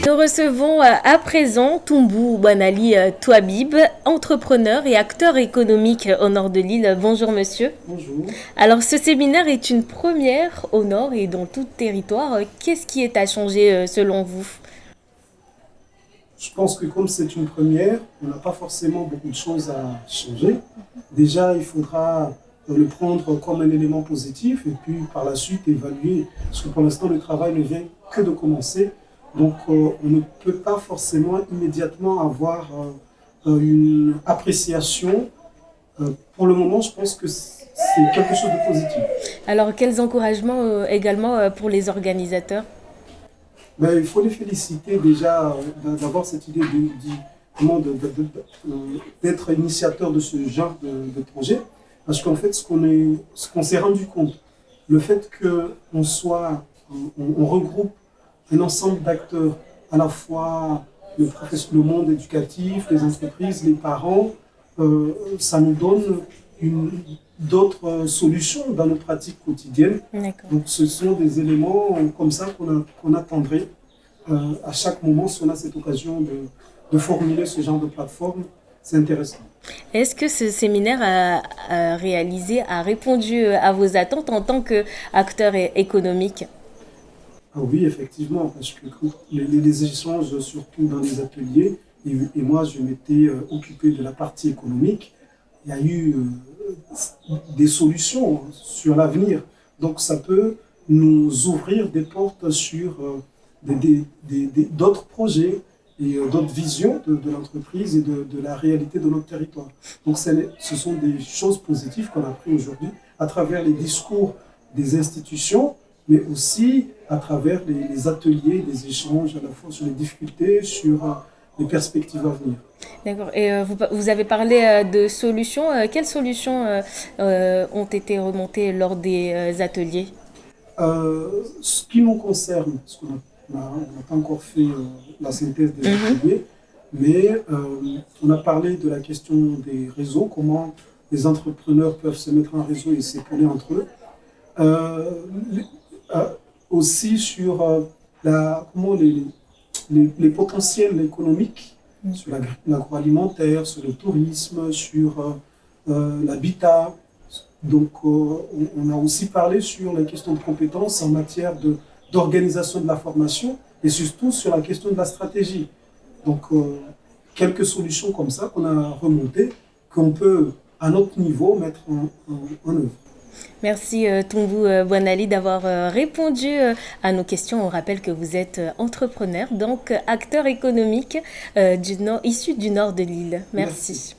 Nous recevons à présent Toumbou Boinali Touabib, entrepreneur et acteur économique au nord de l'île. Bonjour monsieur. Bonjour. Alors ce séminaire est une première au nord et dans tout territoire. Qu'est-ce qui est à changer selon vous? Je pense que comme c'est une première, on n'a pas forcément beaucoup de choses à changer. Déjà, il faudra le prendre comme un élément positif et puis par la suite évaluer. Parce que pour l'instant, le travail ne vient que de commencer. Donc, on ne peut pas forcément immédiatement avoir une appréciation. Pour le moment, je pense que c'est quelque chose de positif. Alors quels encouragements également pour les organisateurs? Ben, il faut les féliciter déjà d'avoir cette idée comment d'être initiateur de ce genre de projet. Parce qu'en fait, ce qu'on s'est rendu compte, le fait on regroupe un ensemble d'acteurs, à la fois le monde éducatif, les entreprises, les parents, ça nous donne d'autres solutions dans nos pratiques quotidiennes. D'accord. Donc ce sont des éléments comme ça qu'on attendrait à chaque moment si on a cette occasion de formuler ce genre de plateforme. C'est intéressant. Est-ce que ce séminaire réalisé a répondu à vos attentes en tant qu'acteur économique? Ah oui, effectivement, parce que les échanges, surtout dans les ateliers, et moi je m'étais occupé de la partie économique, il y a eu des solutions sur l'avenir. Donc ça peut nous ouvrir des portes sur d'autres projets et d'autres visions de l'entreprise et de la réalité de notre territoire. Donc ce sont des choses positives qu'on a apprises aujourd'hui à travers les discours des institutions, mais aussi à travers les ateliers, les échanges à la fois sur les difficultés, sur les perspectives à venir. D'accord. Et vous avez parlé de solutions. Quelles solutions ont été remontées lors des ateliers? Ce qui nous concerne, parce qu'on n'a pas encore fait la synthèse des ateliers, mais on a parlé de la question des réseaux, comment les entrepreneurs peuvent se mettre en réseau et s'épauler entre eux. Aussi sur comment les potentiels économiques, sur l'agroalimentaire, sur le tourisme, sur l'habitat. Donc, on a aussi parlé sur les questions de compétences en matière d'organisation de la formation et surtout sur la question de la stratégie. Donc, quelques solutions comme ça qu'on a remontées, qu'on peut, à notre niveau, mettre en œuvre. Merci Toumbou Boinali d'avoir répondu à nos questions. On rappelle que vous êtes entrepreneur, donc acteur économique issu du nord de l'île. Merci.